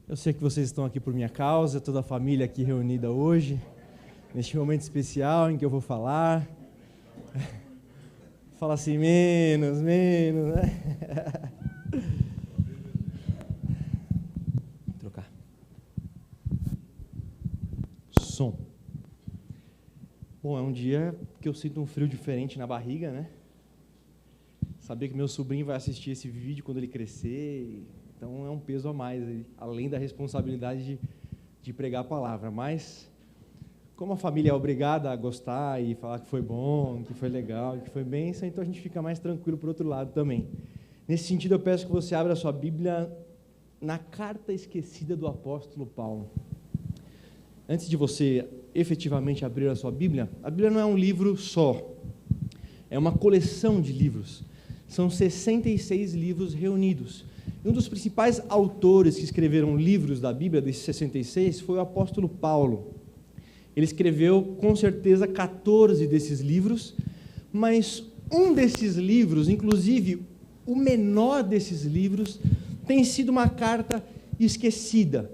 Eu sei que vocês estão aqui por minha causa, toda a família aqui reunida hoje, neste momento especial em que eu vou falar. Fala assim, menos, né? Trocar. Som. Bom, é um dia que eu sinto um frio diferente na barriga, né? Saber que meu sobrinho vai assistir esse vídeo quando ele crescer, então é um peso a mais, além da responsabilidade de pregar a palavra. Mas, como a família é obrigada a gostar e falar que foi bom, que foi legal, que foi bênção, então a gente fica mais tranquilo por outro lado também. Nesse sentido, eu peço que você abra a sua Bíblia na carta esquecida do apóstolo Paulo. Antes de você efetivamente abrir a sua Bíblia, a Bíblia não é um livro só, é uma coleção de livros. São 66 livros reunidos. E um dos principais autores que escreveram livros da Bíblia, desses 66, foi o apóstolo Paulo. Ele escreveu, com certeza, 14 desses livros, mas um desses livros, inclusive o menor desses livros, tem sido uma carta esquecida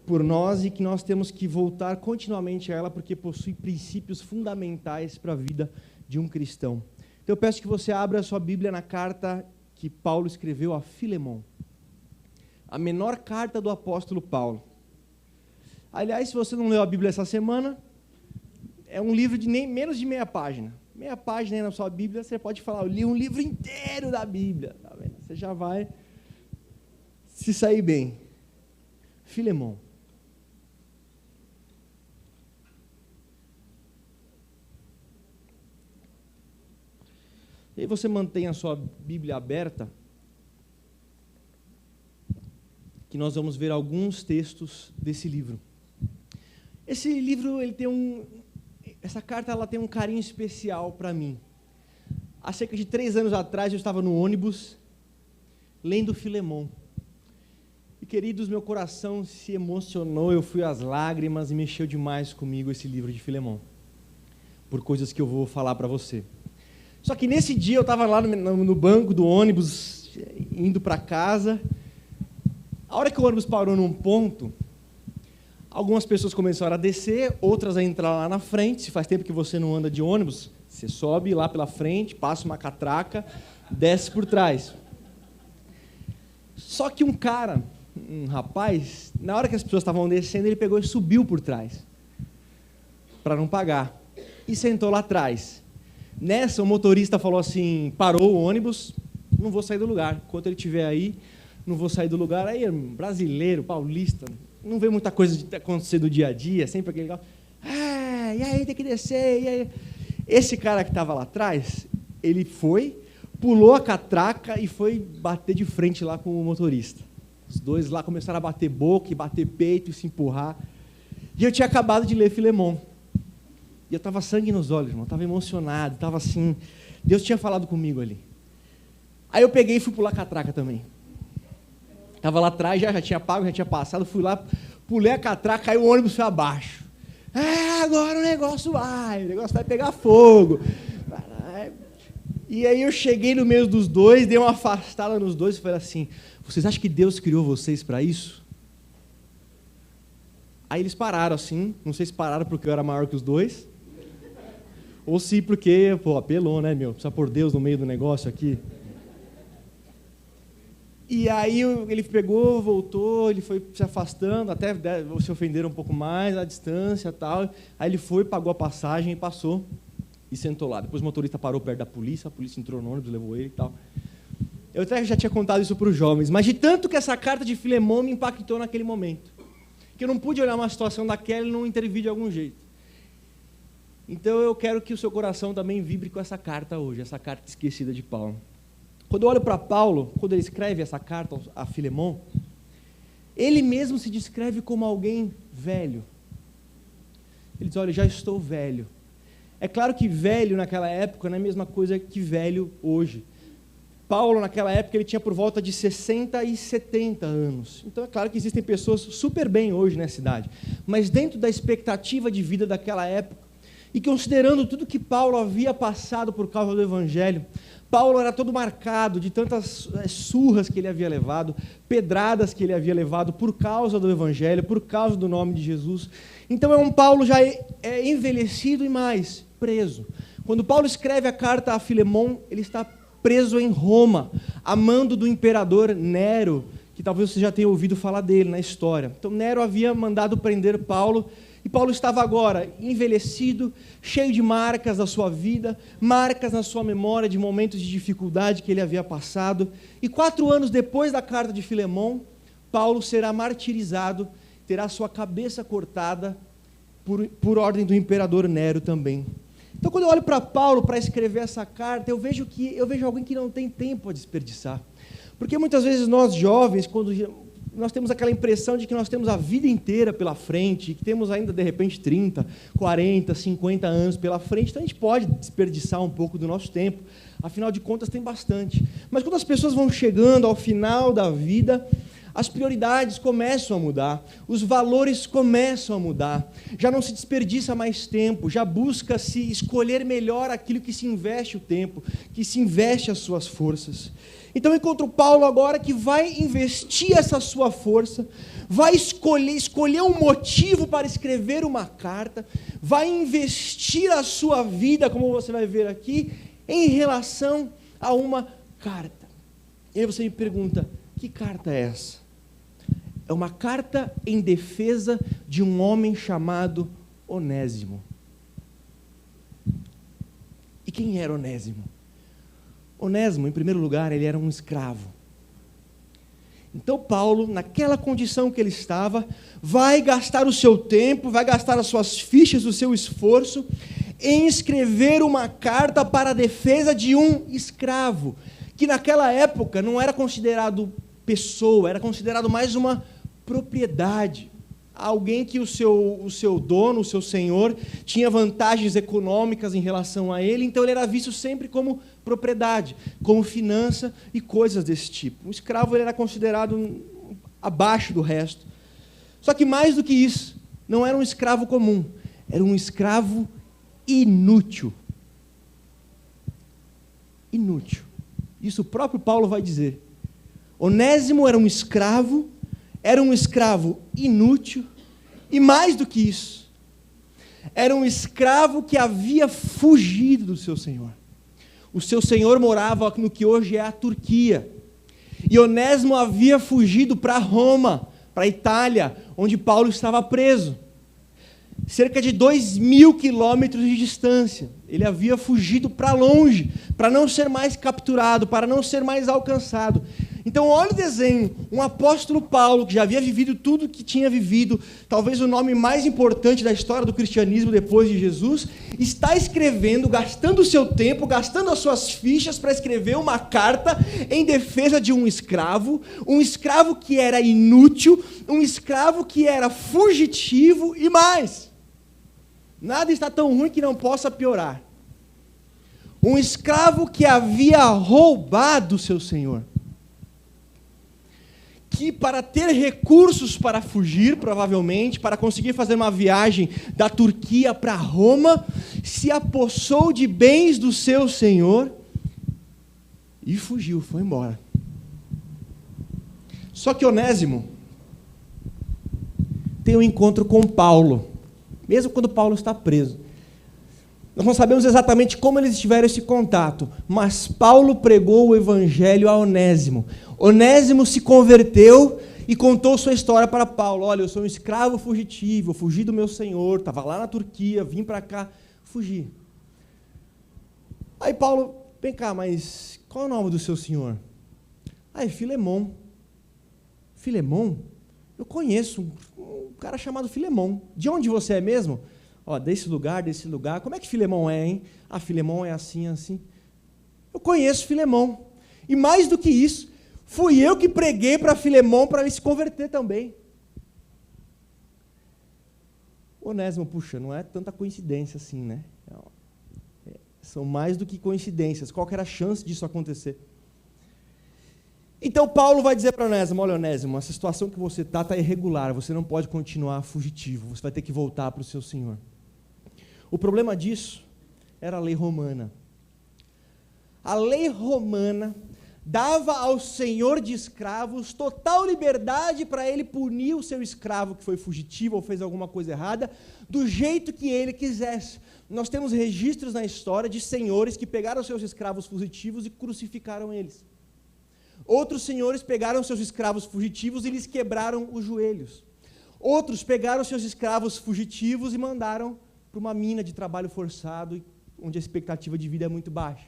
por nós e que nós temos que voltar continuamente a ela, porque possui princípios fundamentais para a vida de um cristão. Então eu peço que você abra a sua Bíblia na carta que Paulo escreveu a Filemon. A menor carta do apóstolo Paulo. Aliás, se você não leu a Bíblia essa semana, é um livro de nem menos de meia página. Meia página aí na sua Bíblia, você pode falar, eu li um livro inteiro da Bíblia. Tá vendo? Você já vai se sair bem. Filemon. E aí você mantém a sua Bíblia aberta, que nós vamos ver alguns textos desse livro. Esse livro, essa carta ela tem um carinho especial para mim. Há cerca de 3 anos atrás, eu estava no ônibus, lendo Filemon. E, queridos, meu coração se emocionou, eu fui às lágrimas e mexeu demais comigo esse livro de Filemon, por coisas que eu vou falar para você. Só que nesse dia eu estava lá no banco do ônibus, indo para casa. A hora que o ônibus parou num ponto, algumas pessoas começaram a descer, outras a entrar lá na frente. Se faz tempo que você não anda de ônibus, você sobe lá pela frente, passa uma catraca, desce por trás. Só que um rapaz, na hora que as pessoas estavam descendo, ele pegou e subiu por trás, para não pagar, e sentou lá atrás. Nessa, o motorista falou assim, parou o ônibus, não vou sair do lugar. Enquanto ele estiver aí, não vou sair do lugar. Aí, brasileiro, paulista, não vê muita coisa acontecer do dia a dia, sempre aquele negócio, e aí tem que descer, e aí. Esse cara que estava lá atrás, ele pulou a catraca e foi bater de frente lá com o motorista. Os dois lá começaram a bater boca, e bater peito, e se empurrar. E eu tinha acabado de ler Filemon. E eu estava sangue nos olhos, irmão, estava emocionado, estava assim, Deus tinha falado comigo ali. Aí eu peguei e fui pular a catraca também. Estava lá atrás, já tinha pago, já tinha passado, fui lá, pulei a catraca, aí o ônibus foi abaixo. Agora o negócio vai pegar fogo. E aí eu cheguei no meio dos dois, dei uma afastada nos dois e falei assim, vocês acham que Deus criou vocês para isso? Aí eles pararam assim, não sei se pararam porque eu era maior que os dois, ou se porque, apelou, né, precisa pôr Deus no meio do negócio aqui. E aí ele pegou, voltou, ele foi se afastando, até se ofenderam um pouco mais, a distância e tal. Aí ele foi, pagou a passagem e passou e sentou lá. Depois o motorista parou perto da polícia, a polícia entrou no ônibus, levou ele e tal. Eu até já tinha contado isso para os jovens, mas de tanto que essa carta de Filemon me impactou naquele momento, que eu não pude olhar uma situação daquela e não intervir de algum jeito. Então eu quero que o seu coração também vibre com essa carta hoje, essa carta esquecida de Paulo. Quando eu olho para Paulo, quando ele escreve essa carta a Filemon, ele mesmo se descreve como alguém velho. Ele diz, olha, já estou velho. É claro que velho naquela época não é a mesma coisa que velho hoje. Paulo, naquela época, ele tinha por volta de 60 e 70 anos. Então, é claro que existem pessoas super bem hoje nessa idade. Mas dentro da expectativa de vida daquela época, E considerando tudo que Paulo havia passado por causa do Evangelho, Paulo era todo marcado de tantas surras que ele havia levado, pedradas que ele havia levado por causa do Evangelho, por causa do nome de Jesus. Então é um Paulo já envelhecido e mais, preso. Quando Paulo escreve a carta a Filemon, ele está preso em Roma, a mando do imperador Nero, que talvez você já tenha ouvido falar dele na história. Então Nero havia mandado prender Paulo, e Paulo estava agora envelhecido, cheio de marcas da sua vida, marcas na sua memória de momentos de dificuldade que ele havia passado. E 4 anos depois da carta de Filemon, Paulo será martirizado, terá sua cabeça cortada por ordem do imperador Nero também. Então, quando eu olho para Paulo para escrever essa carta, eu vejo alguém que não tem tempo a desperdiçar. Porque muitas vezes nós jovens, quando nós temos aquela impressão de que nós temos a vida inteira pela frente, que temos ainda, de repente, 30, 40, 50 anos pela frente, então a gente pode desperdiçar um pouco do nosso tempo. Afinal de contas, tem bastante. Mas quando as pessoas vão chegando ao final da vida, as prioridades começam a mudar, os valores começam a mudar, já não se desperdiça mais tempo, já busca-se escolher melhor aquilo que se investe o tempo, que se investe as suas forças. Então encontro Paulo agora que vai investir essa sua força, vai escolher um motivo para escrever uma carta, vai investir a sua vida, como você vai ver aqui, em relação a uma carta. E aí você me pergunta, que carta é essa? É uma carta em defesa de um homem chamado Onésimo. E quem era Onésimo? Onésimo, em primeiro lugar, ele era um escravo. Então Paulo, naquela condição que ele estava, vai gastar o seu tempo, vai gastar as suas fichas, o seu esforço, em escrever uma carta para a defesa de um escravo, que naquela época não era considerado pessoa, era considerado mais uma propriedade. Alguém que o seu dono, o seu senhor, tinha vantagens econômicas em relação a ele, então ele era visto sempre como propriedade, como finança e coisas desse tipo. O escravo ele era considerado abaixo do resto. Só que mais do que isso, não era um escravo comum, era um escravo inútil. Inútil. Isso o próprio Paulo vai dizer. Onésimo era um escravo inútil, e mais do que isso, era um escravo que havia fugido do seu senhor. O seu senhor morava no que hoje é a Turquia, e Onésimo havia fugido para Roma, para a Itália, onde Paulo estava preso. Cerca de 2.000 quilômetros de distância. Ele havia fugido para longe, para não ser mais capturado, para não ser mais alcançado. Então, olha o desenho, um apóstolo Paulo, que já havia vivido tudo o que tinha vivido, talvez o nome mais importante da história do cristianismo depois de Jesus, está escrevendo, gastando o seu tempo, gastando as suas fichas para escrever uma carta em defesa de um escravo que era inútil, um escravo que era fugitivo e mais. Nada está tão ruim que não possa piorar. Um escravo que havia roubado seu senhor. Que para ter recursos para fugir, provavelmente, para conseguir fazer uma viagem da Turquia para Roma, se apossou de bens do seu senhor e fugiu, foi embora. Só que Onésimo tem um encontro com Paulo, mesmo quando Paulo está preso. Nós não sabemos exatamente como eles tiveram esse contato, mas Paulo pregou o evangelho a Onésimo. Onésimo se converteu e contou sua história para Paulo. Olha, eu sou um escravo fugitivo, eu fugi do meu senhor, estava lá na Turquia, vim para cá, fugi. Aí Paulo, vem cá, mas qual é o nome do seu senhor? Ah, é Filemon. Filemon? Eu conheço um cara chamado Filemon. De onde você é mesmo? Ó, desse lugar. Como é que Filemon é, hein? Ah, Filemon é assim, assim. Eu conheço Filemon. E mais do que isso, fui eu que preguei para Filemon para ele se converter também. Onésimo, puxa, não é tanta coincidência assim, né? São mais do que coincidências. Qual que era a chance disso acontecer? Então Paulo vai dizer para Onésimo, olha Onésimo, essa situação que você está irregular, você não pode continuar fugitivo, você vai ter que voltar para o seu senhor. O problema disso era a lei romana. A lei romana dava ao senhor de escravos total liberdade para ele punir o seu escravo que foi fugitivo ou fez alguma coisa errada, do jeito que ele quisesse. Nós temos registros na história de senhores que pegaram seus escravos fugitivos e crucificaram eles. Outros senhores pegaram seus escravos fugitivos e lhes quebraram os joelhos. Outros pegaram seus escravos fugitivos e mandaram para uma mina de trabalho forçado, onde a expectativa de vida é muito baixa.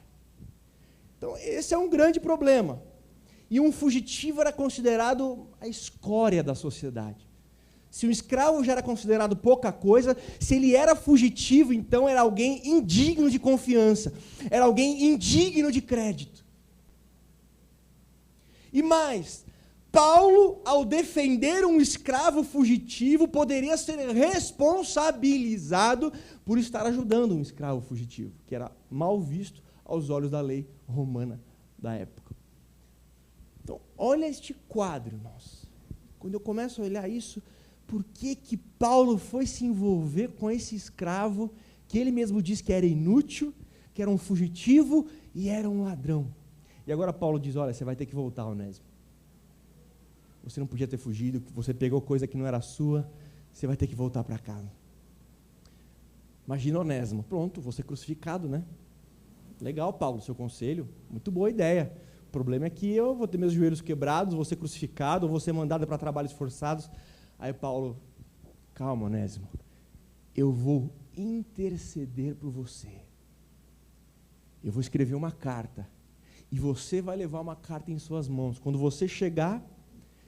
Então, esse é um grande problema. E um fugitivo era considerado a escória da sociedade. Se um escravo já era considerado pouca coisa, se ele era fugitivo, então era alguém indigno de confiança, era alguém indigno de crédito. E mais, Paulo, ao defender um escravo fugitivo, poderia ser responsabilizado por estar ajudando um escravo fugitivo, que era mal visto aos olhos da lei romana da época. Então, olha este quadro, irmãos. Quando eu começo a olhar isso, por que Paulo foi se envolver com esse escravo, que ele mesmo disse que era inútil, que era um fugitivo e era um ladrão? E agora Paulo diz, olha, você vai ter que voltar, Onésimo. Você não podia ter fugido, você pegou coisa que não era sua, você vai ter que voltar para casa. Imagina Onésimo, pronto, vou ser crucificado, né? Legal, Paulo, seu conselho, muito boa ideia. O problema é que eu vou ter meus joelhos quebrados, vou ser crucificado, vou ser mandado para trabalhos forçados. Aí Paulo, calma, Onésimo, eu vou interceder por você. Eu vou escrever uma carta, e você vai levar uma carta em suas mãos. Quando você chegar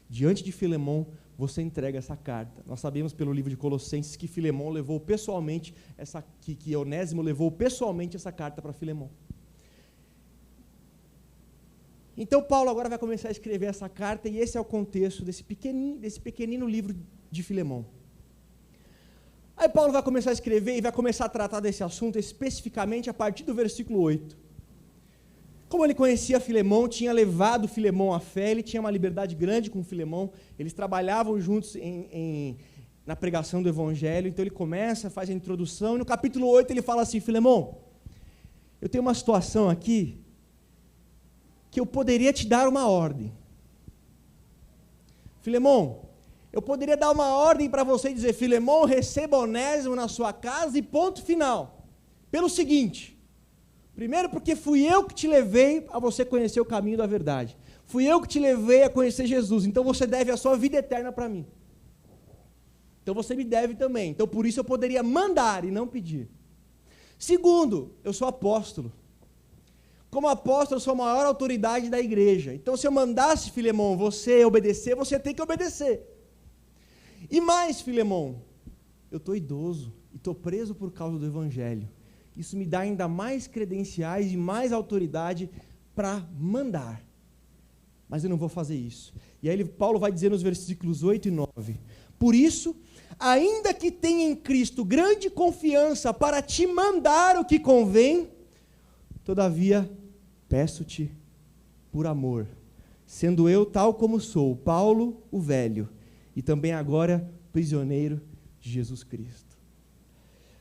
diante de Filemão, você entrega essa carta. Nós sabemos pelo livro de Colossenses que Filemão levou pessoalmente que Onésimo levou pessoalmente essa carta para Filemão. Então Paulo agora vai começar a escrever essa carta, e esse é o contexto desse pequenino livro de Filemão. Aí Paulo vai começar a escrever e vai começar a tratar desse assunto especificamente a partir do versículo 8. Como ele conhecia Filemão, tinha levado Filemão à fé, ele tinha uma liberdade grande com Filemão, eles trabalhavam juntos na pregação do Evangelho, então ele começa, faz a introdução, e no capítulo 8 ele fala assim, Filemão, eu tenho uma situação aqui, que eu poderia te dar uma ordem. Filemão, eu poderia dar uma ordem para você e dizer, Filemão, receba Onésimo na sua casa e ponto final. Pelo seguinte, primeiro porque fui eu que te levei a você conhecer o caminho da verdade. Fui eu que te levei a conhecer Jesus, então você deve a sua vida eterna para mim. Então você me deve também. Então por isso eu poderia mandar e não pedir. Segundo, eu sou apóstolo. Como apóstolo, eu sou a maior autoridade da igreja. Então, se eu mandasse, Filemão, você obedecer, você tem que obedecer. E mais, Filemão, eu estou idoso e estou preso por causa do Evangelho. Isso me dá ainda mais credenciais e mais autoridade para mandar. Mas eu não vou fazer isso. E aí Paulo vai dizer nos versículos 8 e 9, por isso, ainda que tenha em Cristo grande confiança para te mandar o que convém, todavia, peço-te por amor, sendo eu tal como sou, Paulo o velho, e também agora prisioneiro de Jesus Cristo.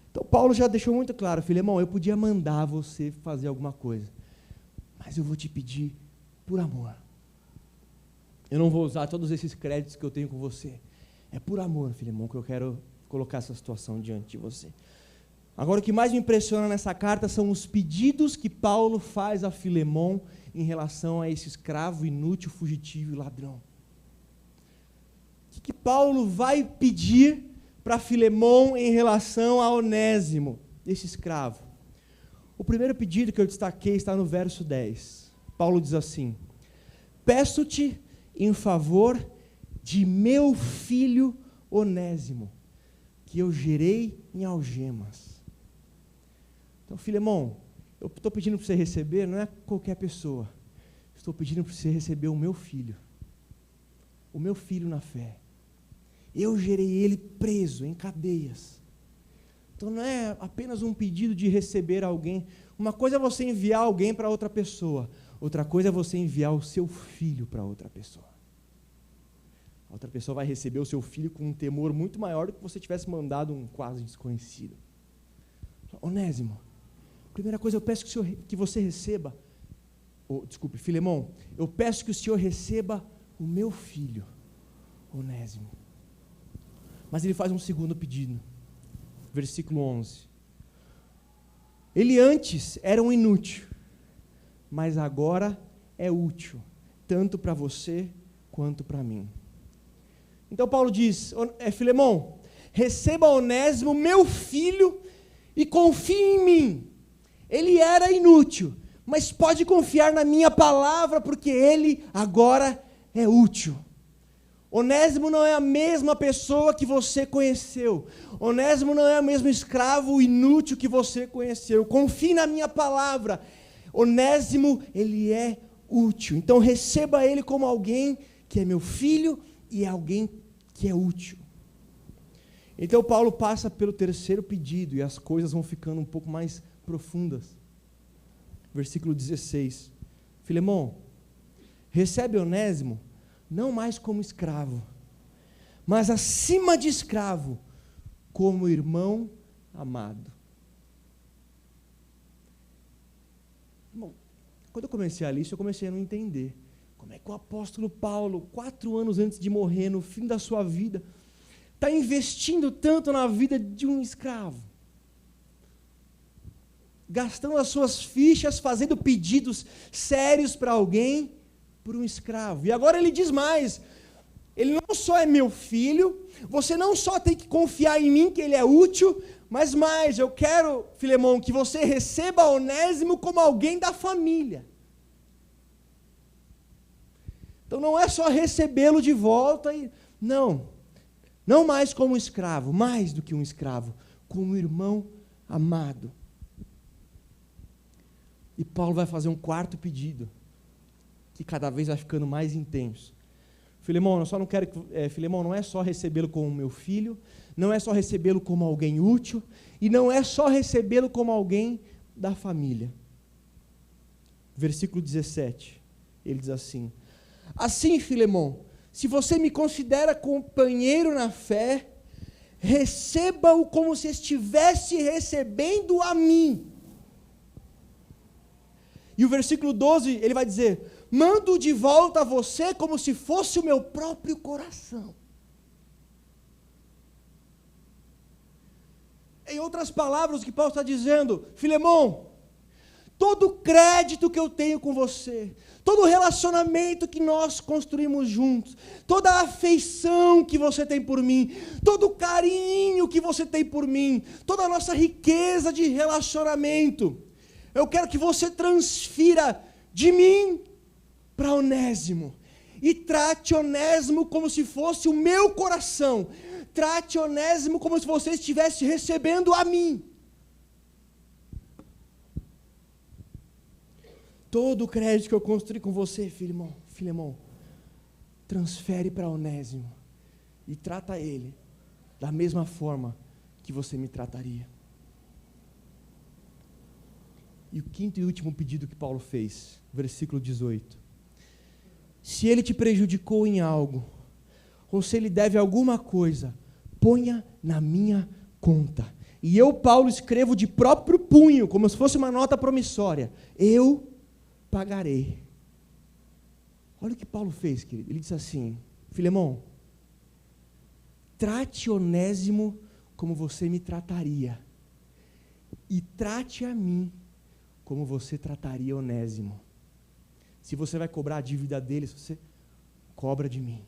Então Paulo já deixou muito claro, Filemão, eu podia mandar você fazer alguma coisa, mas eu vou te pedir por amor. Eu não vou usar todos esses créditos que eu tenho com você. É por amor, Filemão, que eu quero colocar essa situação diante de você. Agora, o que mais me impressiona nessa carta são os pedidos que Paulo faz a Filemão em relação a esse escravo inútil, fugitivo e ladrão. O que Paulo vai pedir para Filemão em relação a Onésimo, esse escravo? O primeiro pedido que eu destaquei está no verso 10. Paulo diz assim, peço-te em favor de meu filho Onésimo, que eu gerei em algemas. Então, Filemão, eu estou pedindo para você receber, não é qualquer pessoa. Estou pedindo para você receber o meu filho na fé. Eu gerei ele preso, em cadeias. Então, não é apenas um pedido de receber alguém. Uma coisa é você enviar alguém para outra pessoa. Outra coisa é você enviar o seu filho para outra pessoa. A outra pessoa vai receber o seu filho com um temor muito maior do que você tivesse mandado um quase desconhecido. Onésimo, primeira coisa, eu peço que você receba, Filemão, eu peço que o Senhor receba o meu filho, Onésimo. Mas ele faz um segundo pedido, versículo 11. Ele antes era um inútil, mas agora é útil, tanto para você quanto para mim. Então Paulo diz, Filemão, receba Onésimo, meu filho, e confie em mim. Ele era inútil, mas pode confiar na minha palavra, porque ele agora é útil. Onésimo não é a mesma pessoa que você conheceu. Onésimo não é o mesmo escravo inútil que você conheceu. Confie na minha palavra. Onésimo, ele é útil. Então receba ele como alguém que é meu filho e é alguém que é útil. Então Paulo passa pelo terceiro pedido e as coisas vão ficando um pouco mais profundas. Versículo 16. Filemão, recebe Onésimo não mais como escravo, mas acima de escravo, como irmão amado. Bom, quando eu comecei a ler isso, eu comecei a não entender. Como é que o apóstolo Paulo, 4 anos antes de morrer, no fim da sua vida, está investindo tanto na vida de um escravo? Gastando as suas fichas, fazendo pedidos sérios para alguém, por um escravo. E agora ele diz mais, ele não só é meu filho, você não só tem que confiar em mim que ele é útil, mas mais, eu quero, Filemão, que você receba Onésimo como alguém da família. Então não é só recebê-lo de volta, não mais como um escravo, mais do que um escravo, como um irmão amado. E Paulo vai fazer um quarto pedido, que cada vez vai ficando mais intenso. Filemão, eu só não quero Filemão, não é só recebê-lo como meu filho, não é só recebê-lo como alguém útil, e não é só recebê-lo como alguém da família. Versículo 17, ele diz assim: assim, Filemão, se você me considera companheiro na fé, receba-o como se estivesse recebendo a mim. E o versículo 12, ele vai dizer: mando de volta a você como se fosse o meu próprio coração. Em outras palavras, o que Paulo está dizendo: Filemão, todo o crédito que eu tenho com você, todo o relacionamento que nós construímos juntos, toda a afeição que você tem por mim, todo o carinho que você tem por mim, toda a nossa riqueza de relacionamento, eu quero que você transfira de mim para Onésimo, e trate Onésimo como se fosse o meu coração, trate Onésimo como se você estivesse recebendo a mim. Todo o crédito que eu construí com você, Filemão, transfere para Onésimo, e trata ele da mesma forma que você me trataria. E o quinto e último pedido que Paulo fez, versículo 18. Se ele te prejudicou em algo, ou se ele deve alguma coisa, ponha na minha conta. E eu, Paulo, escrevo de próprio punho, como se fosse uma nota promissória. Eu pagarei. Olha o que Paulo fez, querido. Ele disse assim: Filemão, trate Onésimo como você me trataria, e trate a mim como você trataria Onésimo. Se você vai cobrar a dívida dele, você cobra de mim.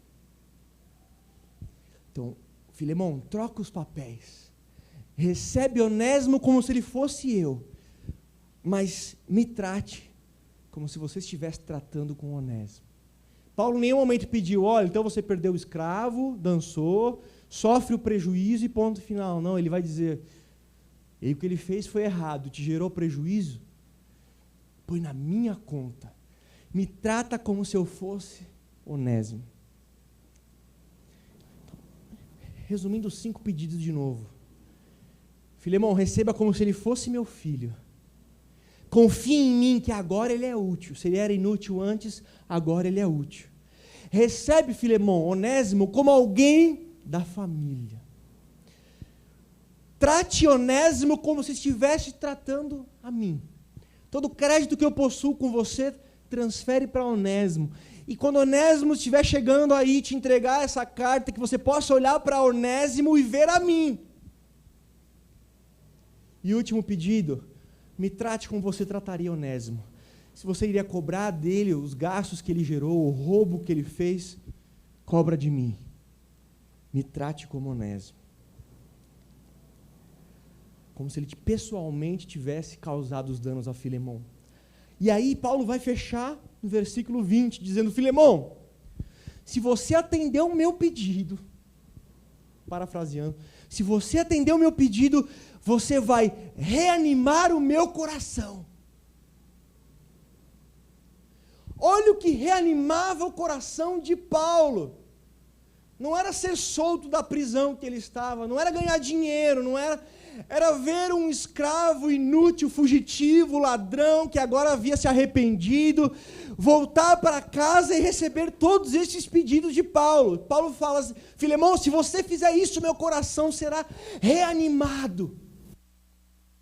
Então, Filemão, troca os papéis. Recebe Onésimo como se ele fosse eu, mas me trate como se você estivesse tratando com Onésimo. Paulo em nenhum momento pediu: olha, então você perdeu o escravo, dançou, sofre o prejuízo e ponto final. Não, ele vai dizer: e o que ele fez foi errado, te gerou prejuízo? Põe na minha conta. Me trata como se eu fosse Onésimo. Resumindo os 5 pedidos de novo. Filemão, receba como se ele fosse meu filho. Confie em mim que agora ele é útil. Se ele era inútil antes, agora ele é útil. Recebe, Filemão, Onésimo como alguém da família. Trate Onésimo como se estivesse tratando a mim. Todo o crédito que eu possuo com você, transfere para Onésimo. E quando Onésimo estiver chegando aí te entregar essa carta, que você possa olhar para Onésimo e ver a mim. E último pedido, me trate como você trataria Onésimo. Se você iria cobrar dele os gastos que ele gerou, o roubo que ele fez, cobra de mim. Me trate como Onésimo. Como se ele pessoalmente tivesse causado os danos a Filemão. E aí Paulo vai fechar no versículo 20, dizendo: Filemão, se você atender o meu pedido, parafraseando, se você atender o meu pedido, você vai reanimar o meu coração. Olha o que reanimava o coração de Paulo. Não era ser solto da prisão que ele estava, não era ganhar dinheiro, não era ver um escravo inútil, fugitivo, ladrão, que agora havia se arrependido, voltar para casa e receber todos esses pedidos de Paulo. Paulo fala assim: Filemão, se você fizer isso, meu coração será reanimado.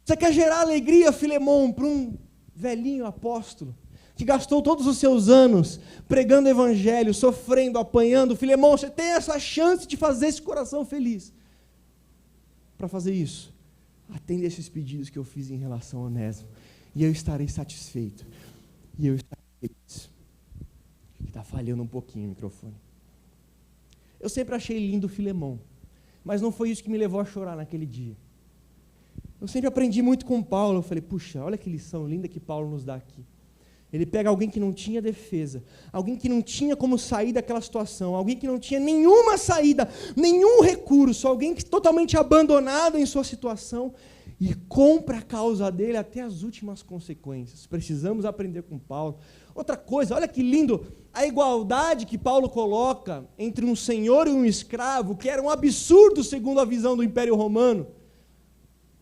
Você quer gerar alegria, Filemão, para um velhinho apóstolo, que gastou todos os seus anos pregando o evangelho, sofrendo, apanhando? Filemão, você tem essa chance de fazer esse coração feliz. Para fazer isso, atenda esses pedidos que eu fiz em relação a Onésimo, e eu estarei satisfeito, e eu estarei feliz. Está falhando um pouquinho o microfone. Eu sempre achei lindo o Filemão, mas não foi isso que me levou a chorar naquele dia. Eu sempre aprendi muito com Paulo. Eu falei: puxa, olha que lição linda que Paulo nos dá aqui. Ele pega alguém que não tinha defesa, alguém que não tinha como sair daquela situação, alguém que não tinha nenhuma saída, nenhum recurso, alguém que totalmente abandonado em sua situação, e compra a causa dele até as últimas consequências. Precisamos aprender com Paulo. Outra coisa, olha que lindo, a igualdade que Paulo coloca entre um senhor e um escravo, que era um absurdo segundo a visão do Império Romano.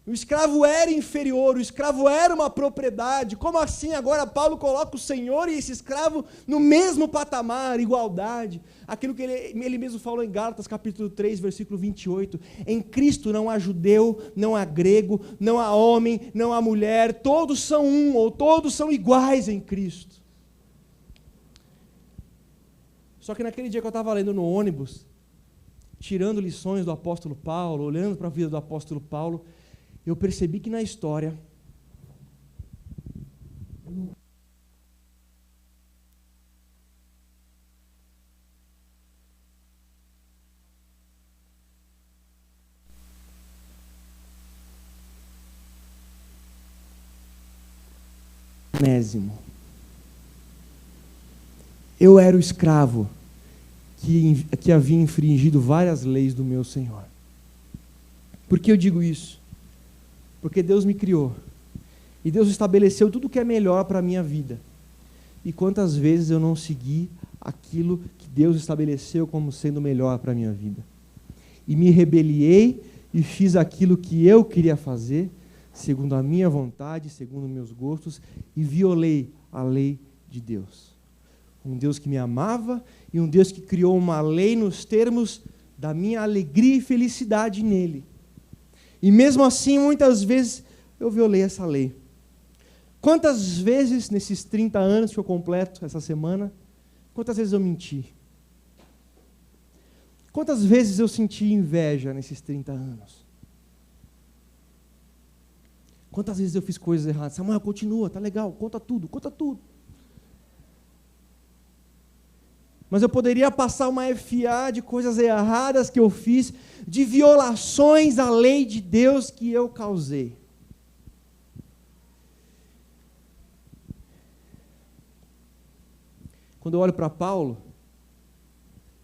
O escravo era inferior, o escravo era uma propriedade. Como assim agora Paulo coloca o senhor e esse escravo no mesmo patamar, igualdade? Aquilo que ele mesmo falou em Gálatas capítulo 3, versículo 28. Em Cristo não há judeu, não há grego, não há homem, não há mulher, todos são um, ou todos são iguais em Cristo. Só que naquele dia que eu estava lendo no ônibus, tirando lições do apóstolo Paulo, olhando para a vida do apóstolo Paulo, eu percebi que na história Onésimo, eu era o escravo que havia infringido várias leis do meu Senhor. Por que eu digo isso? Porque Deus me criou, e Deus estabeleceu tudo o que é melhor para a minha vida. E quantas vezes eu não segui aquilo que Deus estabeleceu como sendo melhor para a minha vida? E me rebeliei e fiz aquilo que eu queria fazer, segundo a minha vontade, segundo meus gostos, e violei a lei de Deus. Um Deus que me amava e um Deus que criou uma lei nos termos da minha alegria e felicidade nele. E mesmo assim, muitas vezes, eu violei essa lei. Quantas vezes, nesses 30 anos que eu completo essa semana, quantas vezes eu menti? Quantas vezes eu senti inveja nesses 30 anos? Quantas vezes eu fiz coisas erradas? Samuel, continua, tá legal, conta tudo, conta tudo. Mas eu poderia passar uma FA de coisas erradas que eu fiz, de violações à lei de Deus que eu causei. Quando eu olho para Paulo,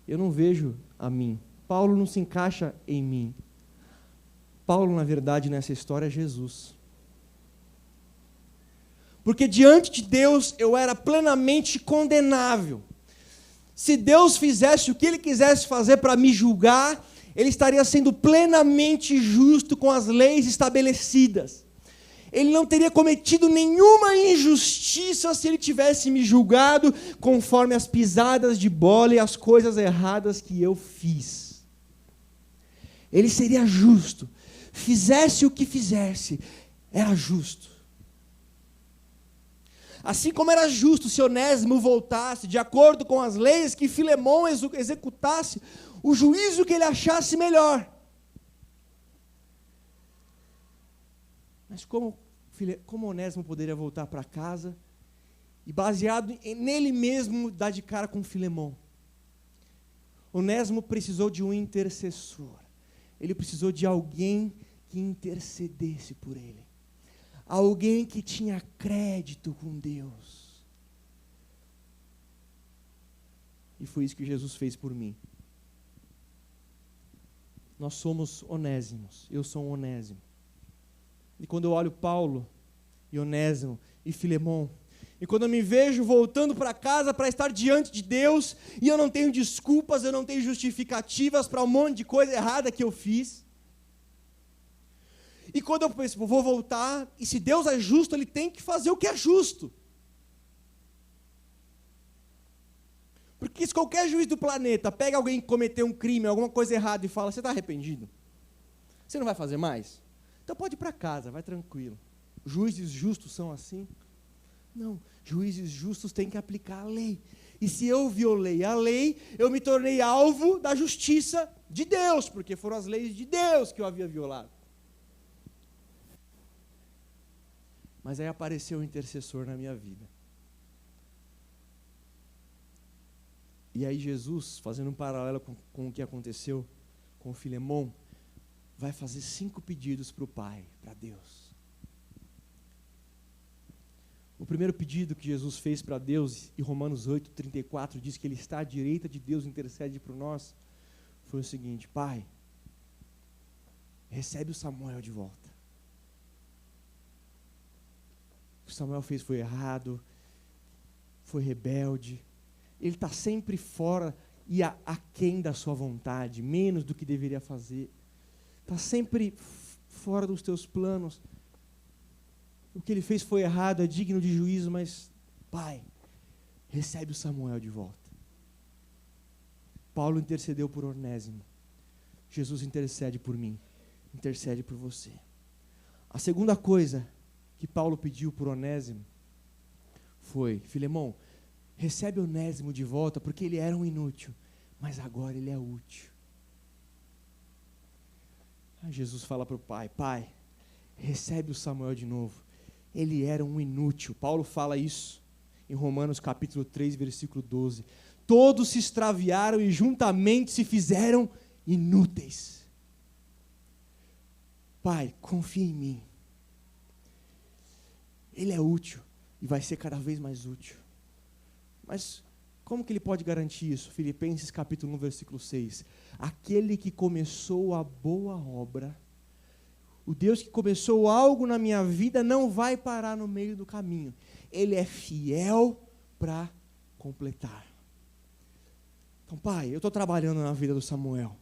eu não vejo a mim. Paulo não se encaixa em mim. Paulo, na verdade, nessa história é Jesus. Porque diante de Deus eu era plenamente condenável. Se Deus fizesse o que Ele quisesse fazer para me julgar, Ele estaria sendo plenamente justo com as leis estabelecidas. Ele não teria cometido nenhuma injustiça se Ele tivesse me julgado conforme as pisadas de bola e as coisas erradas que eu fiz. Ele seria justo. fizesse o que fizesse, era justo. Assim como era justo se Onésimo voltasse de acordo com as leis que Filemão executasse o juízo que ele achasse melhor. Mas como Onésimo poderia voltar para casa e, baseado nele mesmo, dar de cara com Filemão? Onésimo precisou de um intercessor. Ele precisou de alguém que intercedesse por ele. Alguém que tinha crédito com Deus. E foi isso que Jesus fez por mim. Nós somos Onésimos. Eu sou um Onésimo. E quando eu olho Paulo, e Onésimo, e Filemão, e quando eu me vejo voltando para casa para estar diante de Deus, e eu não tenho desculpas, eu não tenho justificativas para um monte de coisa errada que eu fiz. E quando eu penso, vou voltar, e se Deus é justo, Ele tem que fazer o que é justo. Porque se qualquer juiz do planeta pega alguém que cometeu um crime, alguma coisa errada, e fala, você está arrependido? Você não vai fazer mais? Então pode ir para casa, vai tranquilo. Juízes justos são assim? Não, juízes justos têm que aplicar a lei. E se eu violei a lei, eu me tornei alvo da justiça de Deus, porque foram as leis de Deus que eu havia violado. Mas aí apareceu um intercessor na minha vida. E aí Jesus, fazendo um paralelo com o que aconteceu com Filemão, vai fazer 5 pedidos para o Pai, para Deus. O primeiro pedido que Jesus fez para Deus, e Romanos 8:34 diz que Ele está à direita de Deus, intercede por nós, foi o seguinte: Pai, recebe o Samuel de volta. O que Samuel fez foi errado, foi rebelde, ele está sempre fora e aquém da sua vontade, menos do que deveria fazer, está sempre fora dos teus planos. O que ele fez foi errado, é digno de juízo, mas, Pai, recebe o Samuel de volta. Paulo intercedeu por Onésimo, Jesus intercede por mim, intercede por você. A segunda coisa que Paulo pediu por Onésimo foi: Filemão, recebe Onésimo de volta, porque ele era um inútil, mas agora ele é útil. Aí Jesus fala para o pai: Pai, recebe o Samuel de novo, ele era um inútil. Paulo fala isso em Romanos capítulo 3, versículo 12. Todos se extraviaram e juntamente se fizeram inúteis. Pai, confia em mim. Ele é útil e vai ser cada vez mais útil. Mas como que ele pode garantir isso? Filipenses capítulo 1, versículo 6. Aquele que começou a boa obra, o Deus que começou algo na minha vida não vai parar no meio do caminho. Ele é fiel para completar. Então, Pai, eu estou trabalhando na vida do Samuel.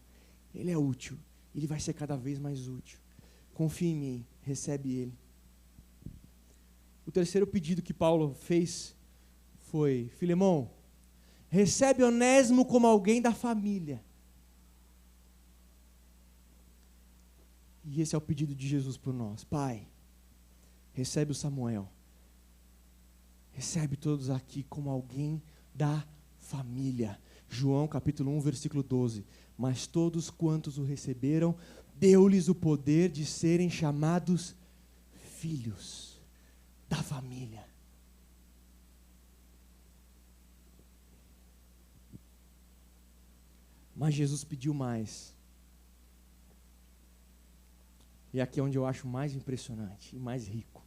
Ele é útil. Ele vai ser cada vez mais útil. Confia em mim. Recebe ele. O terceiro pedido que Paulo fez foi: Filemão, recebe Onésimo como alguém da família. E esse é o pedido de Jesus por nós. Pai, recebe o Samuel. Recebe todos aqui como alguém da família. João capítulo 1, versículo 12. Mas todos quantos o receberam, deu-lhes o poder de serem chamados filhos da família. Mas Jesus pediu mais. E aqui é onde eu acho mais impressionante e mais rico.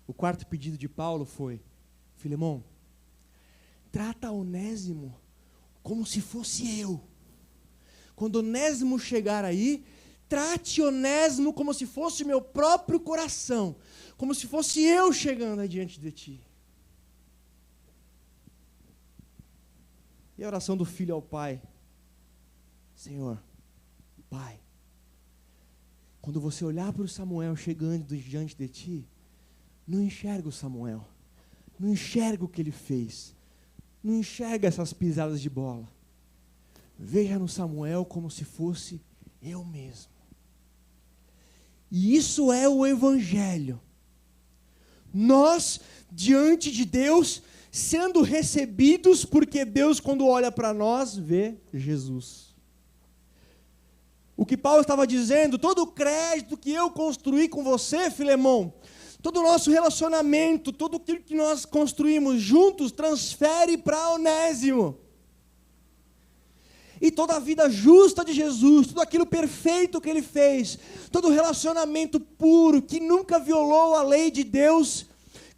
O quarto pedido de Paulo foi: Filemão, trata Onésimo como se fosse eu. Quando Onésimo chegar aí, trate Onésimo como se fosse meu próprio coração, como se fosse eu chegando adiante de ti. E a oração do filho ao pai: Senhor, Pai, quando você olhar para o Samuel chegando diante de ti, não enxerga o Samuel, não enxerga o que ele fez, não enxerga essas pisadas de bola. Veja no Samuel como se fosse eu mesmo. E isso é o Evangelho. Nós, diante de Deus, sendo recebidos, porque Deus, quando olha para nós, vê Jesus. O que Paulo estava dizendo, todo o crédito que eu construí com você, Filemão, todo o nosso relacionamento, tudo aquilo que nós construímos juntos, transfere para Onésimo. E toda a vida justa de Jesus, tudo aquilo perfeito que ele fez, todo o relacionamento puro, que nunca violou a lei de Deus,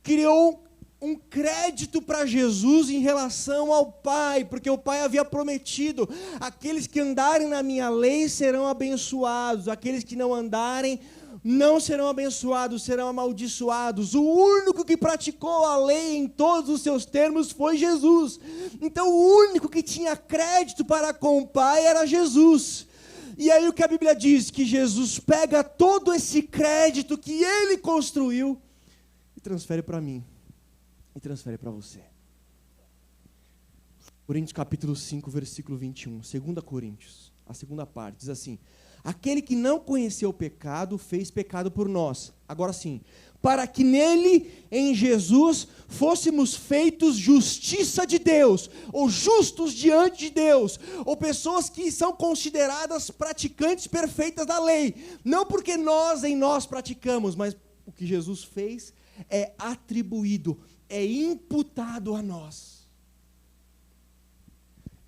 criou um crédito para Jesus em relação ao Pai, porque o Pai havia prometido: aqueles que andarem na minha lei serão abençoados, aqueles que não andarem não serão abençoados, serão amaldiçoados. O único que praticou a lei em todos os seus termos foi Jesus. Então o único que tinha crédito para com o Pai era Jesus. E aí o que a Bíblia diz? Que Jesus pega todo esse crédito que ele construiu e transfere para mim, e transfere para você. Coríntios capítulo 5, versículo 21, 2 Coríntios, a segunda parte, diz assim: aquele que não conheceu o pecado, fez pecado por nós. Agora sim, para que nele, em Jesus, fôssemos feitos justiça de Deus, ou justos diante de Deus, ou pessoas que são consideradas praticantes perfeitas da lei. Não porque nós em nós praticamos, mas o que Jesus fez é atribuído, é imputado a nós.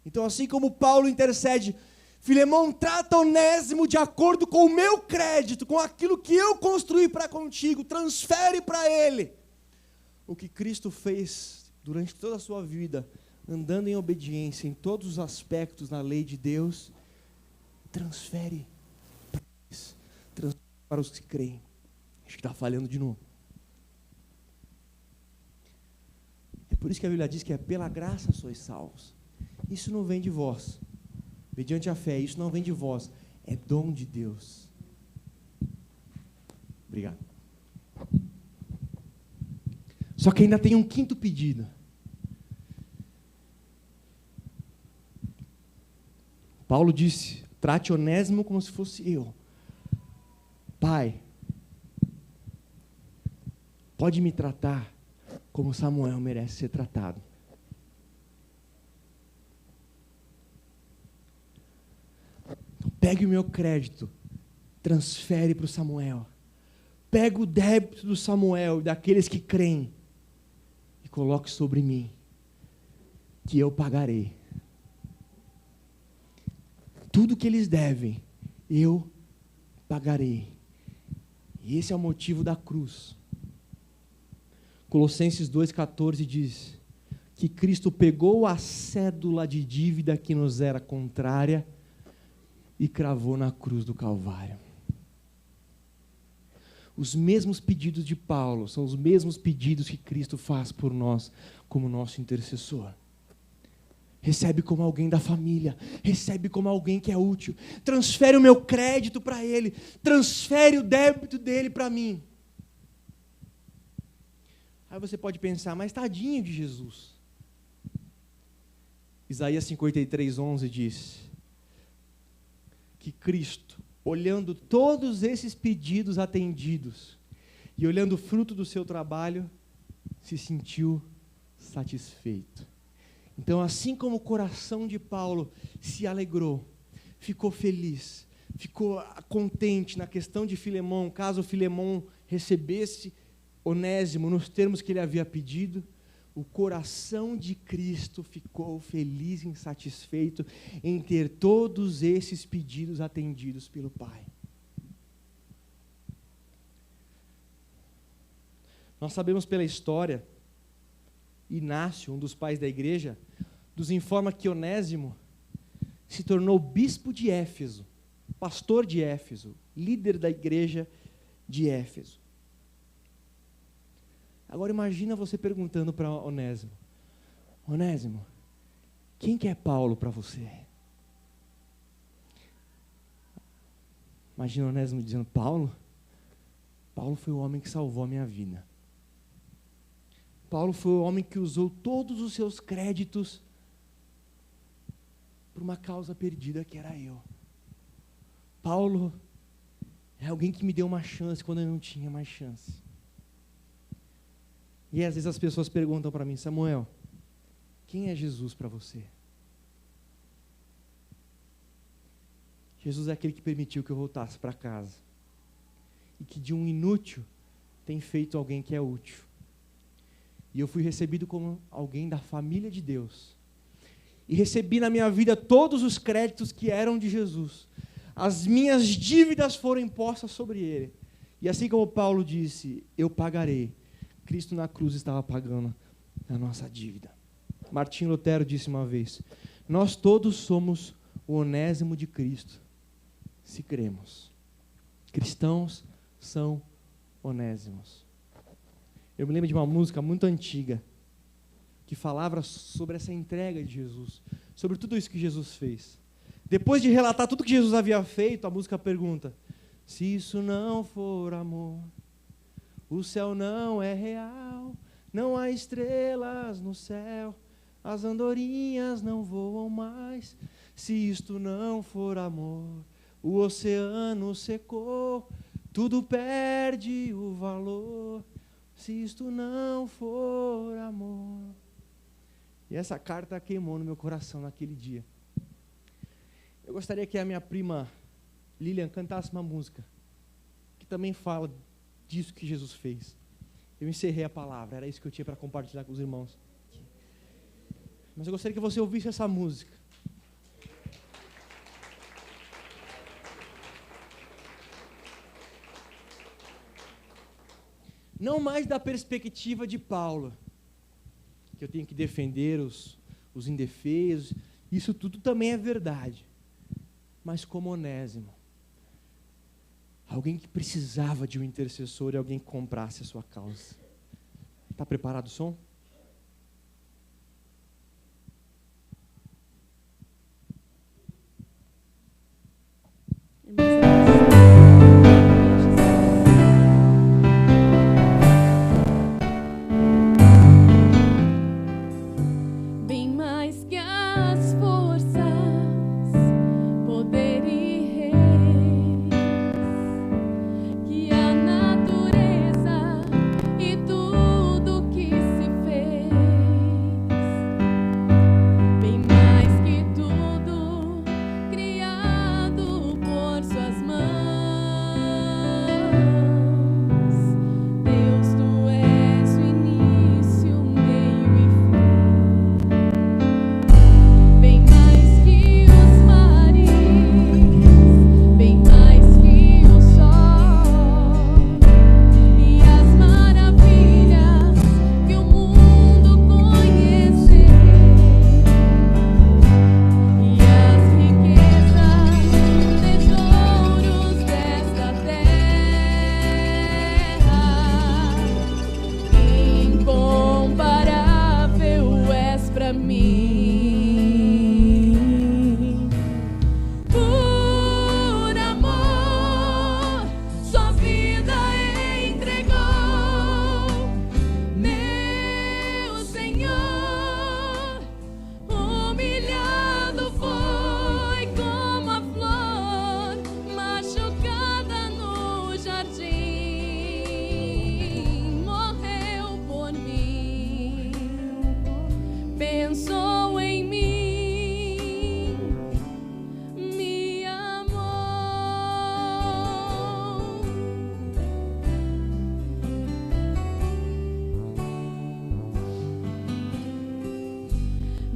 Então, assim como Paulo intercede: Filemão, trata Onésimo de acordo com o meu crédito, com aquilo que eu construí para contigo, transfere para ele o que Cristo fez durante toda a sua vida, andando em obediência em todos os aspectos na lei de Deus. Transfere para eles, transfere para os que creem. Acho que está falhando de novo. É por isso que a Bíblia diz que é pela graça sois salvos. Isso não vem de vós, mediante a fé, isso não vem de vós, é dom de Deus. Obrigado. Só que ainda tem um quinto pedido. Paulo disse: trate Onésimo como se fosse eu. Pai, pode me tratar como Samuel merece ser tratado. Pegue o meu crédito, transfere para o Samuel. Pega o débito do Samuel e daqueles que creem e coloque sobre mim, que eu pagarei. Tudo que eles devem, eu pagarei. E esse é o motivo da cruz. Colossenses 2,14 diz que Cristo pegou a cédula de dívida que nos era contrária e cravou na cruz do Calvário. Os mesmos pedidos de Paulo são os mesmos pedidos que Cristo faz por nós como nosso intercessor. Recebe como alguém da família, recebe como alguém que é útil, transfere o meu crédito para ele, transfere o débito dele para mim. Aí você pode pensar: mas tadinho de Jesus. Isaías 53:11 diz que Cristo, olhando todos esses pedidos atendidos e olhando o fruto do seu trabalho, se sentiu satisfeito. Então, assim como o coração de Paulo se alegrou, ficou feliz, ficou contente na questão de Filemão, caso Filemão recebesse Onésimo nos termos que ele havia pedido, o coração de Cristo ficou feliz e satisfeito em ter todos esses pedidos atendidos pelo Pai. Nós sabemos pela história, Inácio, um dos pais da igreja, nos informa que Onésimo se tornou bispo de Éfeso, pastor de Éfeso, líder da igreja de Éfeso. Agora imagina você perguntando para Onésimo: Onésimo, quem que é Paulo para você? Imagina Onésimo dizendo: Paulo foi o homem que salvou a minha vida. Paulo foi o homem que usou todos os seus créditos por uma causa perdida que era eu. Paulo É alguém que me deu uma chance quando eu não tinha mais chance. E às vezes as pessoas perguntam para mim: Samuel, quem é Jesus para você? Jesus é aquele que permitiu que eu voltasse para casa. E que de um inútil tem feito alguém que é útil. E eu fui recebido como alguém da família de Deus. E recebi na minha vida todos os créditos que eram de Jesus. As minhas dívidas foram impostas sobre ele. E assim como Paulo disse, eu pagarei. Cristo na cruz estava pagando a nossa dívida. Martinho Lutero disse uma vez: nós todos somos o Onésimo de Cristo, se cremos. Cristãos são onésimos. Eu me lembro de uma música muito antiga que falava sobre essa entrega de Jesus, sobre tudo isso que Jesus fez. Depois de relatar tudo que Jesus havia feito, a música pergunta: se isso não for amor, o céu não é real, não há estrelas no céu, as andorinhas não voam mais. Se isto não for amor, o oceano secou, tudo perde o valor. Se isto não for amor. E essa carta queimou no meu coração naquele dia. Eu gostaria que a minha prima Lilian cantasse uma música que também fala disso que Jesus fez. Eu encerrei a palavra, era isso que eu tinha para compartilhar com os irmãos. Mas eu gostaria que você ouvisse essa música. Não mais da perspectiva de Paulo, que eu tenho que defender os indefesos, isso tudo também é verdade, mas como Onésimo, alguém que precisava de um intercessor e alguém que comprasse a sua causa. Está preparado o som?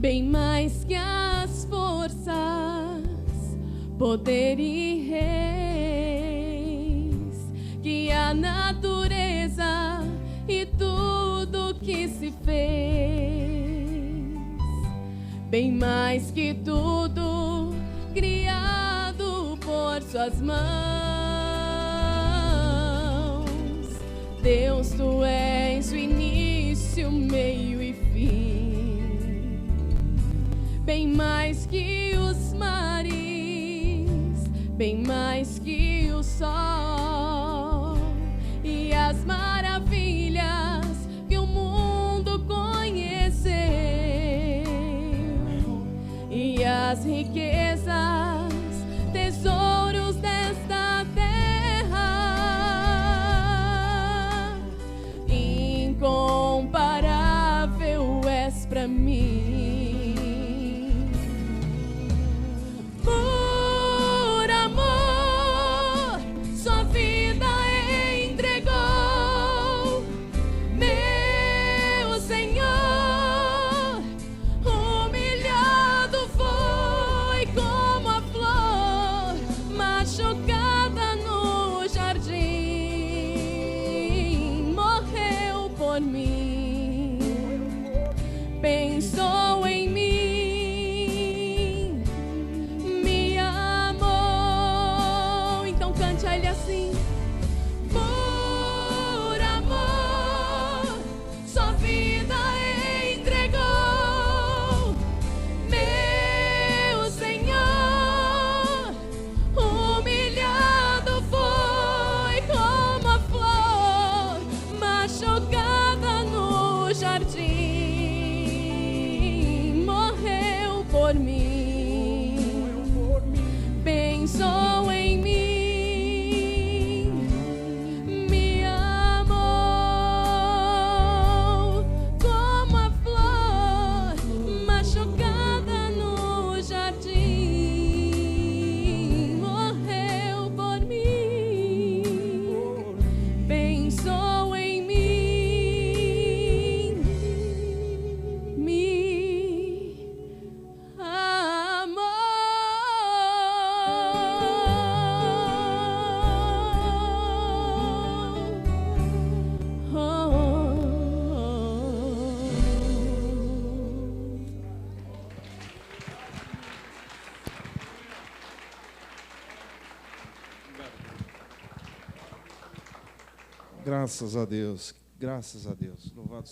bem mais que as forças, poder e reis, que a natureza e tudo que se fez, bem mais que tudo criado por suas mãos. Deus, tu és o início, meio e fim, bem mais que os mares, bem mais que o sol e as maravilhas que o mundo conheceu, e as riquezas, tesouros desta terra por mim, pensou em mim, me amou. Então cante a Ele assim: por amor, sua vida entregou, meu Senhor, humilhado foi como a flor machucada no jardim, morreu por mim, pensou em mim, me amou como a flor machucada no jardim, morreu por mim, pensou em mim, me amou. Graças a Deus, graças a Deus. Louvado seja